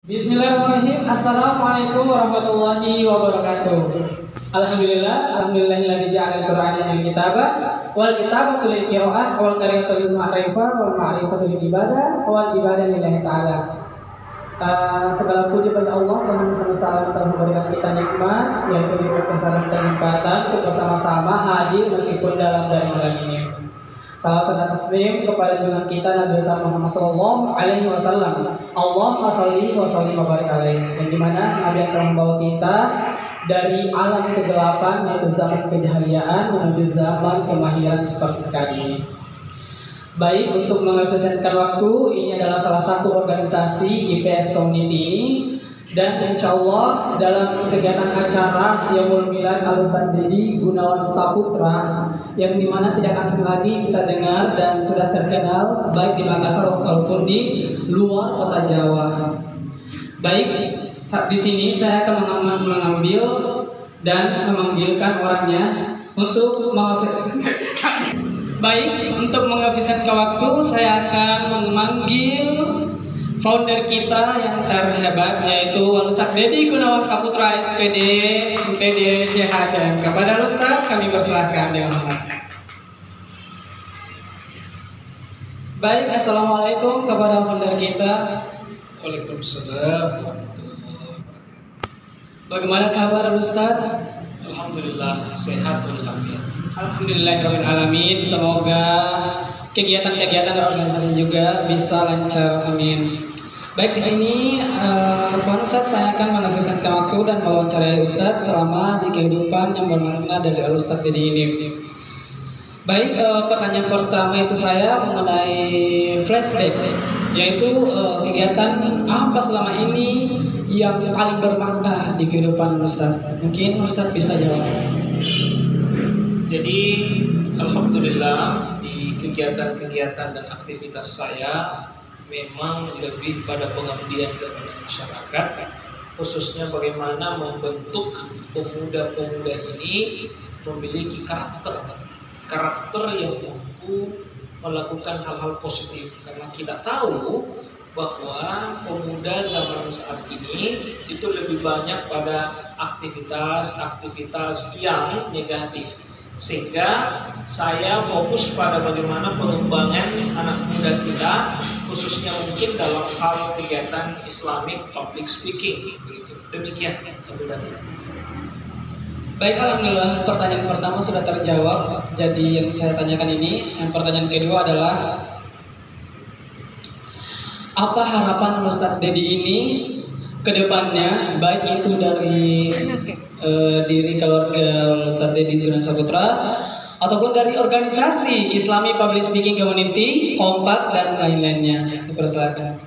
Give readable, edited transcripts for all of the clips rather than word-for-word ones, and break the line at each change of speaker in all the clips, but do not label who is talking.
Bismillahirrahmanirrahim. Assalamualaikum warahmatullahi wabarakatuh. Alhamdulillahilladzi ja'ala al-Qur'ana lil kitabah wal kitabatu lil qiraah wal qiraatu lil ma'rifah wal ma'rifatu lil ibadah wal ibadah lillahi ta'ala. Segala puji bagi Allah yang semesta alam telah memberikan kita nikmat, yaitu diberi kesempatan untuk bersama-sama hadir meskipun dalam daringan ini. Salam serta taslim kepada junjungan kita Nabi Muhammad Sallallahu Alaihi Wasallam. Allahumma sholli wa sallim wa barik alaihi. Yang dimana Nabi yang telah membawa kita dari alam kegelapan yaitu zaman kejahiliaan menuju zaman kemahiran seperti sekarang ini. Baik, untuk mengefisienkan waktu, ini adalah salah satu organisasi IPS Community ini. Dan insya Allah dalam kegiatan acara Yaumul Milad Al-Ustaz Dedi Gunawan Saputra, yang dimana tidak asing lagi kita dengar dan sudah terkenal baik di Makassar maupun di luar kota Jawa. Baik, di sini saya akan mengambil dan memanggilkan orangnya untuk mengefisienkan waktu, saya akan memanggil founder kita yang terhebat, yaitu Ustaz Dedi Gunawan Saputra SPD MPD JHCM. Kepada Ustaz kami persilahkan dengan hormat. Baik, assalamualaikum kepada founder kita.
Waalaikumsalam.
Bagaimana kabar Ustaz?
Alhamdulillah sehat walafiat.
Alhamdulillahirabbil alamin. Semoga kegiatan-kegiatan organisasi juga bisa lancar, amin. Baik, di sini Pak Ustaz, saya akan menghabiskan waktu dan mewawancarai Ustaz selama di kehidupan yang bermakna dari Ustaz Dedi ini. Baik, pertanyaan pertama itu saya mengenai flashback, yaitu kegiatan apa selama ini yang paling bermakna di kehidupan Ustaz. Mungkin Ustaz bisa jawab.
Jadi alhamdulillah di kegiatan-kegiatan dan aktivitas saya memang lebih pada pengabdian kepada masyarakat, khususnya bagaimana membentuk pemuda-pemuda ini memiliki karakter yang mampu melakukan hal-hal positif, karena kita tahu bahwa pemuda zaman saat ini itu lebih banyak pada aktivitas-aktivitas yang negatif, sehingga saya fokus pada bagaimana pengembangan anak muda kita, khususnya mungkin dalam hal kegiatan Islamic public speaking, begitu. Demikian.
Baik, alhamdulillah pertanyaan pertama sudah terjawab. Jadi yang saya tanyakan ini, yang pertanyaan kedua adalah apa harapan Ustaz Dedi ini ke depannya, baik itu dari diri keluarga Ustaz Dedi Gunawan Saputra ataupun dari organisasi Islamic Public Speaking Community, Kompak dan lain-lainnya. Silakan.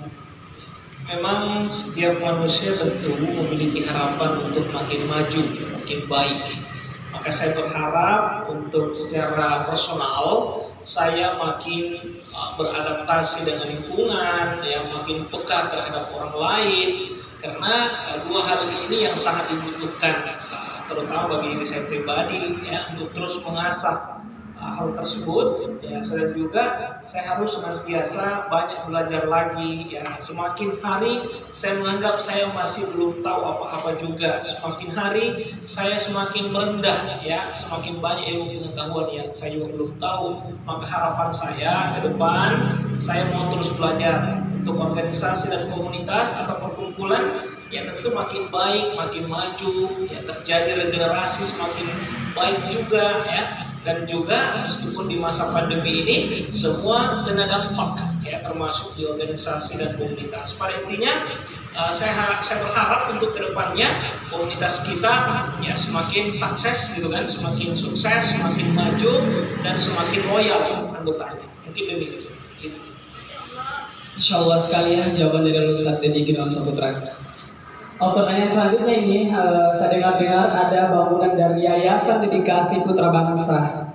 Memang setiap manusia tentu memiliki harapan untuk makin maju, makin baik. Maka saya berharap untuk secara personal saya makin beradaptasi dengan lingkungan, yang makin peka terhadap orang lain, karena dua hal ini yang sangat dibutuhkan, terutama bagi diri saya pribadi, ya, untuk terus mengasah hal tersebut. Ya, dan juga saya harus senantiasa banyak belajar lagi. Ya, semakin hari saya menganggap saya masih belum tahu apa-apa juga. Semakin hari saya semakin merendah. Ya, semakin banyak ilmu pengetahuan yang saya juga belum tahu. Maka harapan saya ke depan saya mau terus belajar untuk organisasi dan komunitas atau perkumpulan yang tentu makin baik, makin maju, ya, terjadi regenerasi semakin baik juga, ya. Dan juga meskipun di masa pandemi ini semua kena dampak, ya, termasuk di organisasi dan komunitas. Pada intinya saya berharap untuk kedepannya komunitas kita, ya, semakin sukses, gitu kan, semakin sukses, semakin maju dan semakin loyal anggotanya. Mungkin demikian. Gitu.
Insya Allah sekali ya jawaban dari Ustaz Dedi Gunawan Saputra. Pertanyaan selanjutnya ini, saya dengar-dengar ada bangunan dari Yayasan Dedikasi Putra Bangsa.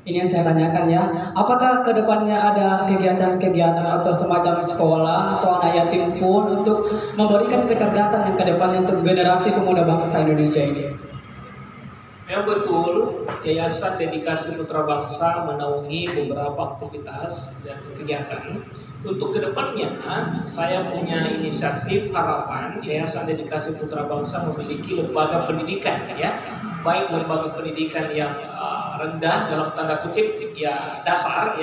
Ini yang saya tanyakan ya, apakah kedepannya ada kegiatan-kegiatan atau semacam sekolah atau anak yatim pun untuk memberikan kecerdasan yang kedepannya untuk generasi pemuda bangsa Indonesia ini?
Ya betul, Yayasan Dedikasi Putra Bangsa menaungi beberapa aktivitas dan kegiatan. Untuk kedepannya, saya punya inisiatif harapan Yayasan Dedikasi Putra Bangsa memiliki lembaga pendidikan, ya, baik lembaga pendidikan yang rendah dalam tanda kutip ya dasar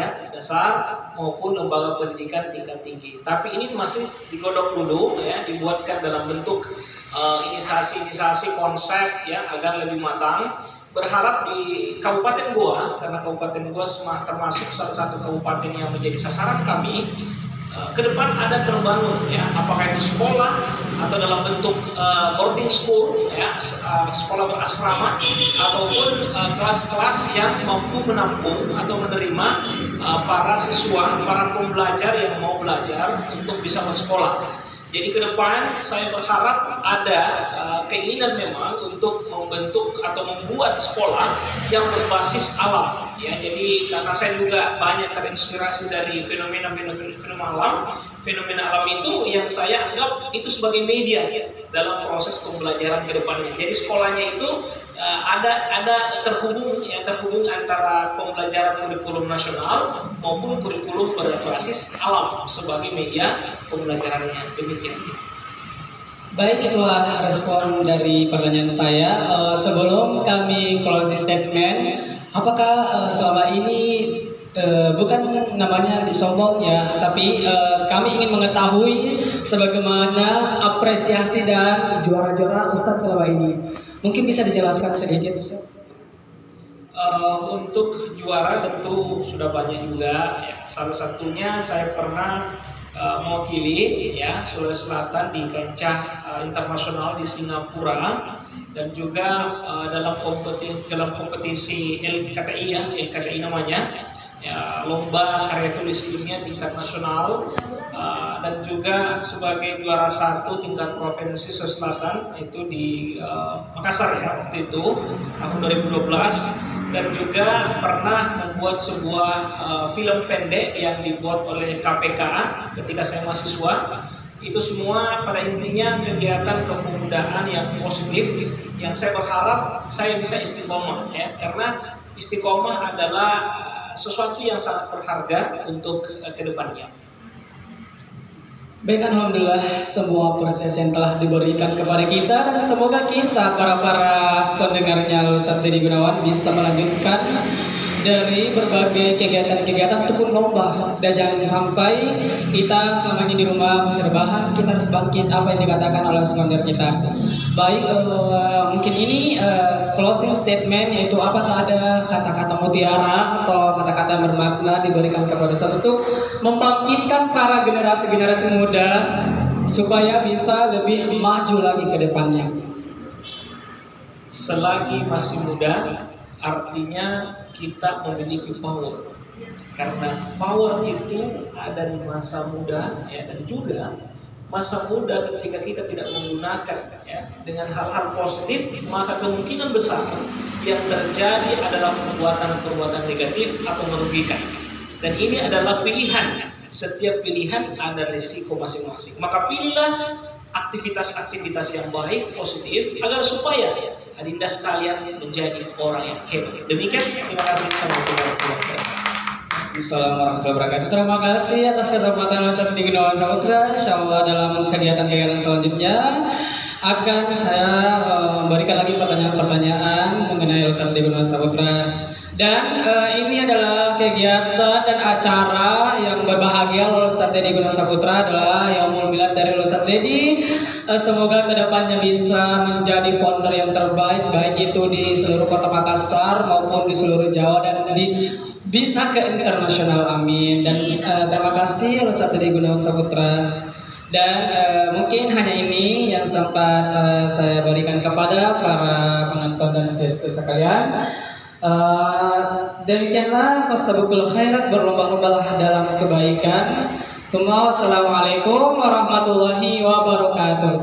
maupun lembaga pendidikan tingkat tinggi. Tapi ini masih digodok dulu, ya, dibuatkan dalam bentuk inisiasi konsep, ya, agar lebih matang. Berharap di Kabupaten Goa, karena Kabupaten Goa termasuk salah satu kabupaten yang menjadi sasaran kami, ke depan ada terbangun, ya, apakah itu sekolah atau dalam bentuk boarding school, ya, sekolah berasrama, ataupun kelas-kelas yang mampu menampung atau menerima para siswa, para pembelajar yang mau belajar untuk bisa bersekolah. Jadi ke depan saya berharap ada keinginan memang untuk membentuk atau membuat sekolah yang berbasis alam, ya. Jadi karena saya juga banyak terinspirasi dari fenomena alam itu yang saya anggap itu sebagai media, ya, dalam proses pembelajaran ke depannya. Jadi sekolahnya itu terhubung antara pembelajaran kurikulum nasional maupun kurikulum berbasis alam sebagai media pembelajarannya. Demikian.
Baik, itulah respon dari pertanyaan saya. Sebelum kami closing statement, apakah selama ini bukan namanya disombong, ya, tapi kami ingin mengetahui sebagaimana apresiasi dan juara-juara Ustadz selama ini. Mungkin bisa dijelaskan sedikit, Ustaz?
Untuk juara tentu sudah banyak juga, ya. Salah satunya saya pernah mewakili, ya, Sulawesi Selatan di kancah internasional di Singapura, dan juga dalam kompetisi LKTI, ya, LKTI namanya, ya, lomba karya tulis ilmiah tingkat nasional, dan juga sebagai juara 1 tingkat provinsi Sulawesi Selatan itu di Makassar, ya, waktu itu tahun 2012, dan juga pernah membuat sebuah film pendek yang dibuat oleh KPKA ketika saya mahasiswa. Itu semua pada intinya kegiatan kepemudaan yang positif yang saya berharap saya bisa istiqomah, ya, karena istiqomah adalah sesuatu yang sangat berharga untuk kedepannya.
Baik, alhamdulillah semua proses yang telah diberikan kepada kita, dan semoga kita para pendengarnya Ustadz Deddy Gunawan bisa melanjutkan dari berbagai kegiatan-kegiatan ataupun lomba, dan jangan sampai kita selamanya di rumah masih rebahan. Kita harus bangkit, apa yang dikatakan oleh senior kita. Baik, mungkin ini closing statement, yaitu apakah ada kata-kata mutiara atau kata-kata bermakna diberikan kepada saya untuk membangkitkan para generasi-generasi muda supaya bisa lebih maju lagi ke depannya.
Selagi masih muda, artinya kita memiliki power, karena power itu ada di masa muda, ya, dan juga masa muda ketika kita tidak menggunakan, ya, dengan hal-hal positif, maka kemungkinan besar yang terjadi adalah perbuatan-perbuatan negatif atau merugikan. Dan ini adalah pilihan. Setiap pilihan ada risiko masing-masing. Maka pilihlah aktivitas-aktivitas yang baik, positif, agar supaya adinda sekalian menjadi orang yang hebat. Demikian, terima kasih.
Assalamualaikum warahmatullahi wabarakatuh. Terima kasih atas kesempatan Ustadz Deddy Gunawan Saputra. Insyaallah dalam kegiatan-kegiatan selanjutnya akan saya memberikan lagi pertanyaan-pertanyaan mengenai Ustadz Deddy Gunawan Saputra. Dan ini adalah kegiatan dan acara yang berbahagia oleh Ustadz Deddy Gunawan Saputra adalah Yaumul Milad dari Ustadz Deddy. Semoga kedepannya bisa menjadi founder yang terbaik, baik itu di seluruh kota Makassar maupun di seluruh Jawa, dan bisa ke internasional, amin. Dan terima kasih Ustadz Deddy Gunawan Saputra. Dan mungkin hanya ini yang sempat saya berikan kepada para penonton dan viewers sekalian. Demikianlah, fastabikul khairat, berlomba-lombalah dalam kebaikan. Assalamualaikum warahmatullahi wabarakatuh.